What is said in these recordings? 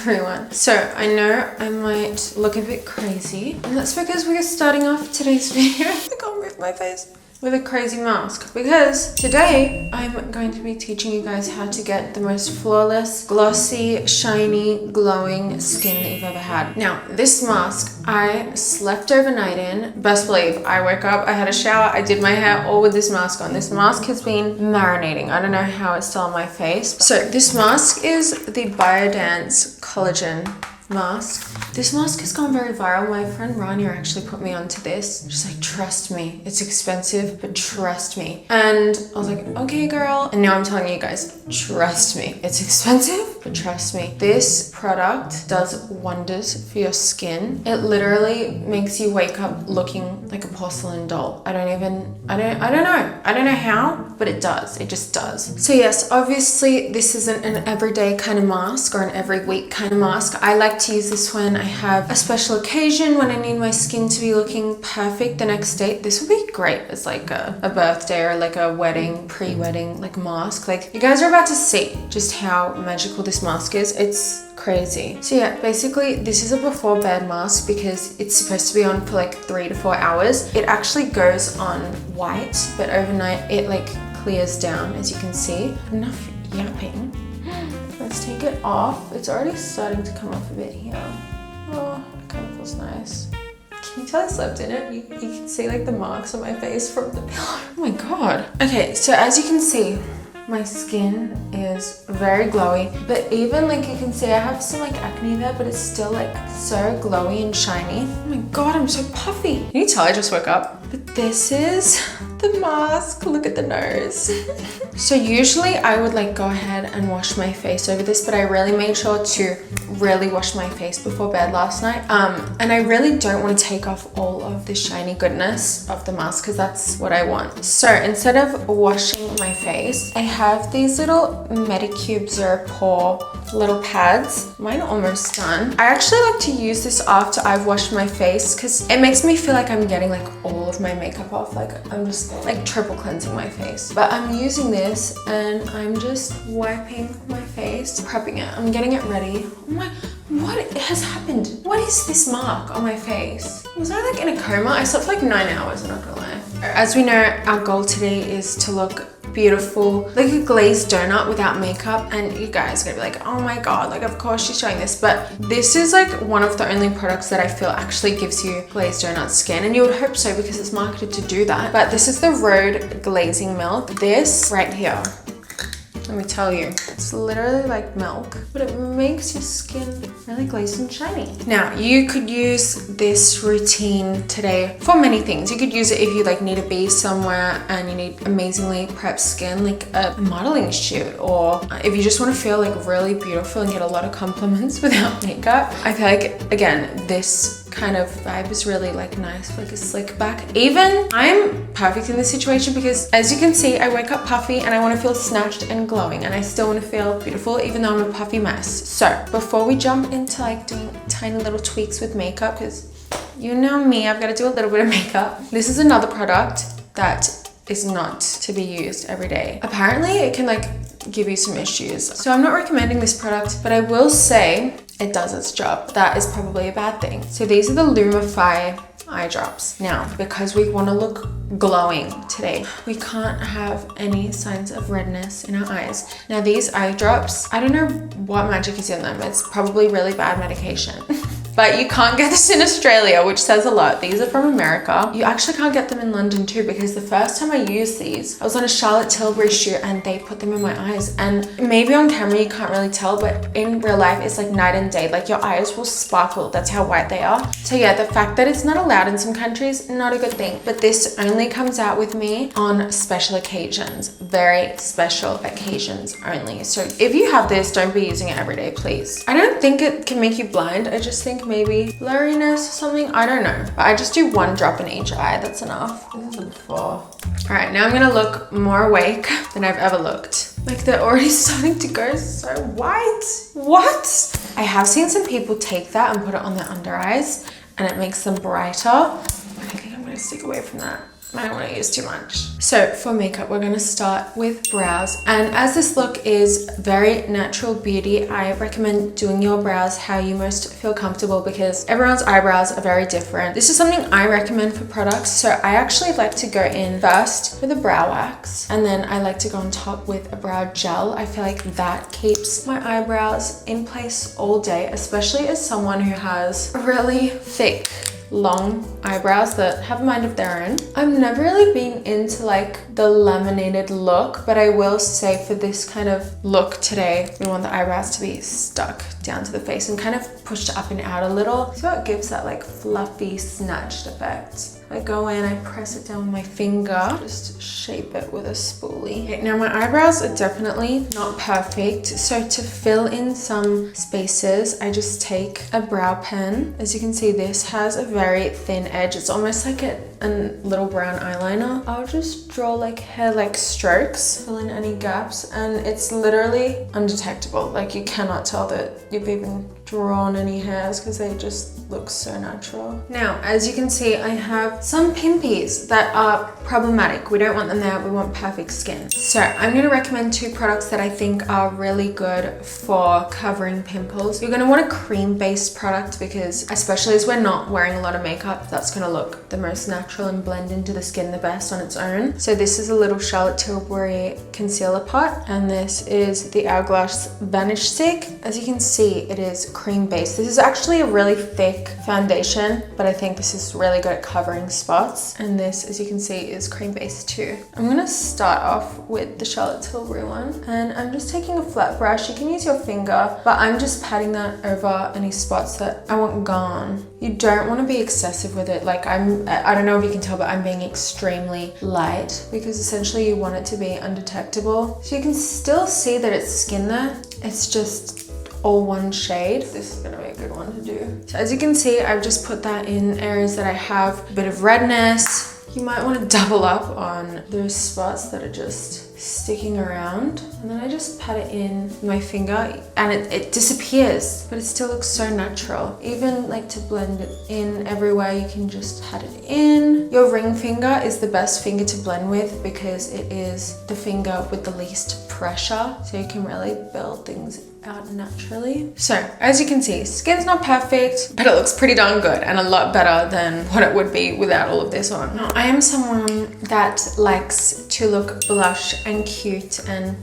everyone. So I know I might look a bit crazy, and that's because we're starting off today's video. I can't move my face. With a crazy mask, because today I'm going to be teaching you guys how to get the most flawless, glossy, shiny, glowing skin that you've ever had. Now, this mask I slept overnight in. Best believe, I woke up, I had a shower, I did my hair all with this mask on. This mask has been marinating. I don't know how it's still on my face. So this mask is the Biodance collagen mask. This mask has gone very viral. My friend Rania actually put me onto this. She's like, trust me, it's expensive, but trust me. And I was like, okay, girl. And now I'm telling you guys, trust me, it's expensive, but trust me. This product does wonders for your skin. It literally makes you wake up looking like a porcelain doll. I don't know how, but it does. It just does. So yes, obviously this isn't an everyday kind of mask or an every week kind of mask. I like to use this when I have a special occasion, when I need my skin to be looking perfect the next day. This would be great as like a birthday or like a wedding, pre-wedding like mask. Like, you guys are about to see just how magical this mask is. It's crazy. So yeah, basically this is a before bed mask because it's supposed to be on for like 3 to 4 hours. It actually goes on white, but overnight it like clears down, as you can see. Enough yapping. Let's take it off. It's already starting to come off a bit here. Oh, it kind of feels nice. Can you tell I slept in it? You can see like the marks on my face from the pillow. Oh my god. Okay, so as you can see, my skin is very glowy, but even like you can see I have some like acne there, but it's still like so glowy and shiny. Oh my god, I'm so puffy. Can you tell I just woke up? But this is the mask. Look at the nose. So usually I would like go ahead and wash my face over this, but I really made sure to really wash my face before bed last night. And I really don't want to take off all of the shiny goodness of the mask because that's what I want. So instead of washing my face, I have these little Medicube Zero Pore little pads. Mine are almost done. I actually like to use this after I've washed my face because it makes me feel like I'm getting like all of my makeup off. Like I'm just like triple cleansing my face. But I'm using this and I'm just wiping my face, prepping it. I'm getting it ready. Oh my, what has happened? What is this mark on my face? Was I like in a coma? I slept for like 9 hours, I'm not gonna lie. As we know, our goal today is to look beautiful, like a glazed donut without makeup. And you guys are gonna be like, oh my god, like of course she's showing this, but this is like one of the only products that I feel actually gives you glazed donut skin, and you would hope so because it's marketed to do that. But this is the Rhode Glazing Milk. This right here, let me tell you, it's literally like milk, but it makes your skin really glazed and shiny. Now, you could use this routine today for many things. You could use it if you like need to be somewhere and you need amazingly prepped skin, like a modeling shoot, or if you just want to feel like really beautiful and get a lot of compliments without makeup. I feel like, again, this kind of vibe is really like nice for like a slick back. Even I'm perfect in this situation because as you can see, I wake up puffy and I want to feel snatched and glowing, and I still want to feel beautiful even though I'm a puffy mess. So before we jump into like doing tiny little tweaks with makeup, because you know me, I've got to do a little bit of makeup. This is another product that is not to be used every day. Apparently it can like give you some issues. So I'm not recommending this product, but I will say it does its job. That is probably a bad thing. So these are the Lumify eye drops. Now, because we want to look glowing today, we can't have any signs of redness in our eyes. Now these eye drops, I don't know what magic is in them. It's probably really bad medication. But you can't get this in Australia, which says a lot. These are from America. You actually can't get them in London too, because the first time I used these, I was on a Charlotte Tilbury shoot and they put them in my eyes. And maybe on camera you can't really tell, but in real life it's like night and day. Like your eyes will sparkle. That's how white they are. So yeah, the fact that it's not allowed in some countries, not a good thing. But this only comes out with me on special occasions, very special occasions only. So if you have this, don't be using it every day, please. I don't think it can make you blind. I just think maybe blurriness or something, I don't know. But I just do 1 drop in each eye, that's enough. This is a 4. All right, now I'm gonna look more awake than I've ever looked. Like they're already starting to go so white. What? I have seen some people take that and put it on their under eyes and it makes them brighter. I think I'm gonna stick away from that. I don't want to use too much. So for makeup, we're going to start with brows. And as this look is very natural beauty, I recommend doing your brows how you most feel comfortable because everyone's eyebrows are very different. This is something I recommend for products. So I actually like to go in first with a brow wax, and then I like to go on top with a brow gel. I feel like that keeps my eyebrows in place all day, especially as someone who has really thick, long eyebrows that have a mind of their own. I've never really been into like the laminated look, but I will say for this kind of look today, we want the eyebrows to be stuck down to the face and kind of pushed up and out a little, so it gives that like fluffy snatched effect. I go in, I press it down with my finger, just shape it with a spoolie. Okay, now my eyebrows are definitely not perfect, so to fill in some spaces, I just take a brow pen. As you can see, this has a very thin edge. It's almost like a little brown eyeliner. I'll just draw like hair-like strokes, fill in any gaps, and it's literally undetectable. Like you cannot tell that you've even drawn any hairs because they just look so natural. Now, as you can see, I have some pimpies that are problematic. We don't want them there, we want perfect skin. So I'm gonna recommend two products that I think are really good for covering pimples. You're gonna want a cream-based product because, especially as we're not wearing a lot of makeup, that's gonna look the most natural and blend into the skin the best on its own. So this is a little Charlotte Tilbury concealer pot, and this is the Hourglass Vanish Stick. As you can see, it is cream based. This is actually a really thick foundation, but I think this is really good at covering spots. And this, as you can see, is cream based too. I'm gonna start off with the Charlotte Tilbury one, and I'm just taking a flat brush. You can use your finger, but I'm just patting that over any spots that I want gone. You don't want to be excessive with it. Like I don't know if you can tell, but I'm being extremely light because essentially you want it to be undetectable. So you can still see that it's skin there. It's just all one shade. This is gonna be a good one to do. So as you can see, I've just put that in areas that I have a bit of redness. You might want to double up on those spots that are just sticking around, and then I just pat it in with my finger and it disappears, but it still looks so natural. Even like to blend it in everywhere, you can just pat it in. Your ring finger is the best finger to blend with because it is the finger with the least pressure, so you can really build things out naturally. So as you can see, skin's not perfect, but it looks pretty darn good and a lot better than what it would be without all of this on. Now, I am someone that likes to look blush and cute and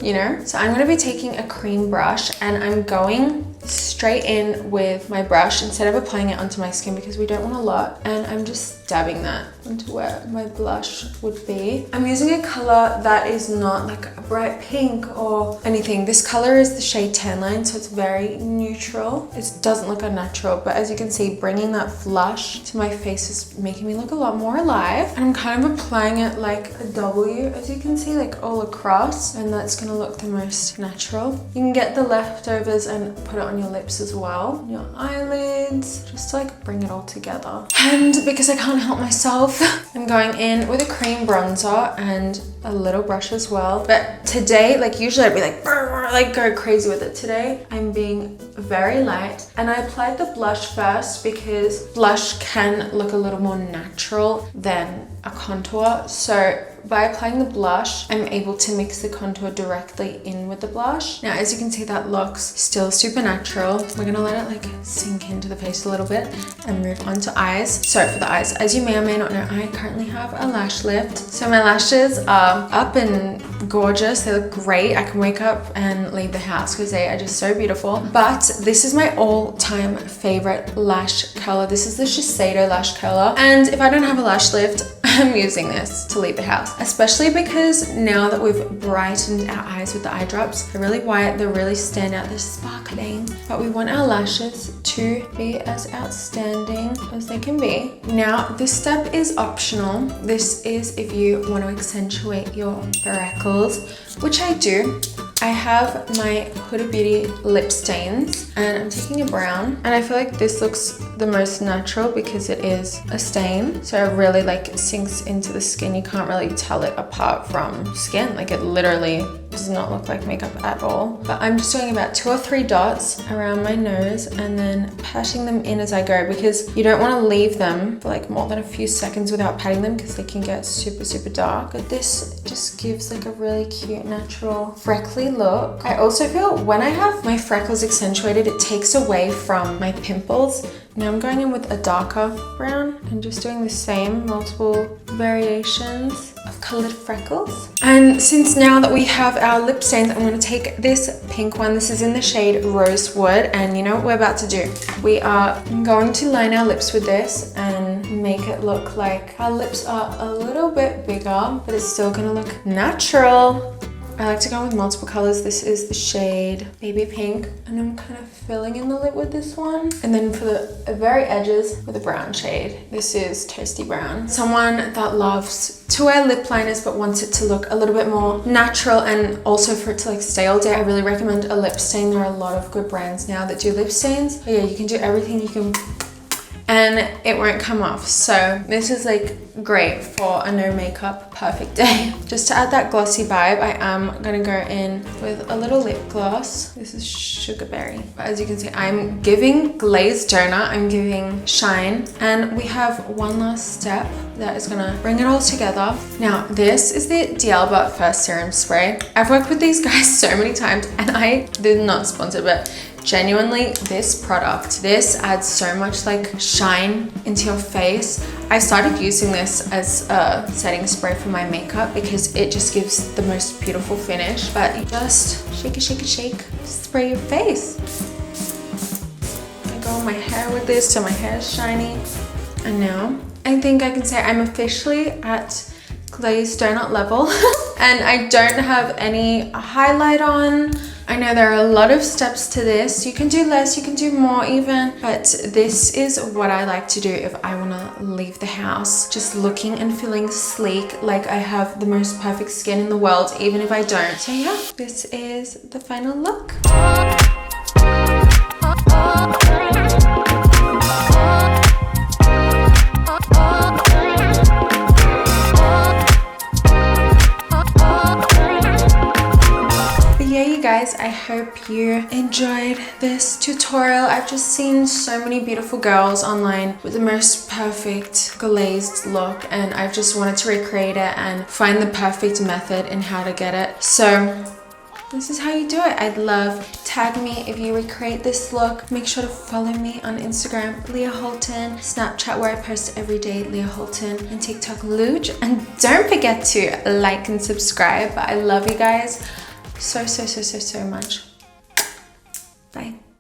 you know, so I'm going to be taking a cream brush and I'm going straight in with my brush instead of applying it onto my skin because we don't want a lot, and I'm just dabbing that into where my blush would be. I'm using a color that is not like a bright pink or anything. This color is the shade Tan Line, so it's very neutral. It doesn't look unnatural, but as you can see, bringing that flush to my face is making me look a lot more alive. And I'm kind of applying it like a W, as you can see, like all across, and that's gonna look the most natural. You can get the leftovers and put it on your lips as well, your eyelids, just to like bring it all together. And because I can't help myself, I'm going in with a cream bronzer and a little brush as well. But today, like usually I'd be like go crazy with it. Today I'm being very light, and I applied the blush first because blush can look a little more natural than a contour. So by applying the blush, I'm able to mix the contour directly in with the blush. Now, as you can see, that looks still super natural. We're gonna let it like sink into the face a little bit and move on to eyes. So for the eyes, as you may or may not know, I currently have a lash lift. So my lashes are up and gorgeous. They look great. I can wake up and leave the house because they are just so beautiful. But this is my all-time favorite lash color. This is the Shiseido lash color. And if I don't have a lash lift, I'm using this to leave the house, especially because now that we've brightened our eyes with the eye drops, they're really white, they really stand out, they're sparkling, but we want our lashes to be as outstanding as they can be. Now, this step is optional. This is if you want to accentuate your freckles, which I do. I have my Huda Beauty lip stains and I'm taking a brown, and I feel like this looks the most natural because it is a stain, so it really like sinks into the skin. You can't really tell it apart from skin, like it literally does not look like makeup at all. But I'm just doing about 2 or 3 dots around my nose and then patting them in as I go, because you don't want to leave them for like more than a few seconds without patting them because they can get super, super dark. But this just gives like a really cute, natural, freckly look. I also feel when I have my freckles accentuated, it takes away from my pimples. Now I'm going in with a darker brown and just doing the same multiple variations of colored freckles. And since now that we have our lip stains, I'm going to take this pink one. This is in the shade Rosewood, and you know what we're about to do? We are going to line our lips with this and make it look like our lips are a little bit bigger, but it's still going to look natural. I like to go with multiple colors. This is the shade Baby Pink, and I'm kind of filling in the lip with this one. And then for the very edges with a brown shade, this is Toasty Brown. Someone that loves to wear lip liners but wants it to look a little bit more natural and also for it to like stay all day, I really recommend a lip stain. There are a lot of good brands now that do lip stains. But yeah, you can do everything. You can, and it won't come off. So this is like great for a no makeup perfect day. Just to add that glossy vibe, I am gonna go in with a little lip gloss. This is Sugarberry. But as you can see, I'm giving glazed donut, I'm giving shine, and we have one last step that is gonna bring it all together. Now, this is the D'Alba First Serum Spray. I've worked with these guys so many times, and I did not sponsor, but genuinely, this product, this adds so much like shine into your face. I started using this as a setting spray for my makeup because it just gives the most beautiful finish. But you just shake it, shake it, shake, spray your face. I go on my hair with this so my hair is shiny. And now I think I can say I'm officially at glazed donut level. And I don't have any highlight on. I know there are a lot of steps to this. You can do less, you can do more even, but this is what I like to do if I want to leave the house just looking and feeling sleek, like I have the most perfect skin in the world, even if I don't. So yeah, this is the final look. Guys, I hope you enjoyed this tutorial. I've just seen so many beautiful girls online with the most perfect glazed look, and I've just wanted to recreate it and find the perfect method in how to get it. So this is how you do it. I'd love, tag me if you recreate this look. Make sure to follow me on Instagram, Leah Halton, Snapchat where I post every day, Leah Halton, and TikTok, Luge. And don't forget to like and subscribe. I love you guys so much. Bye.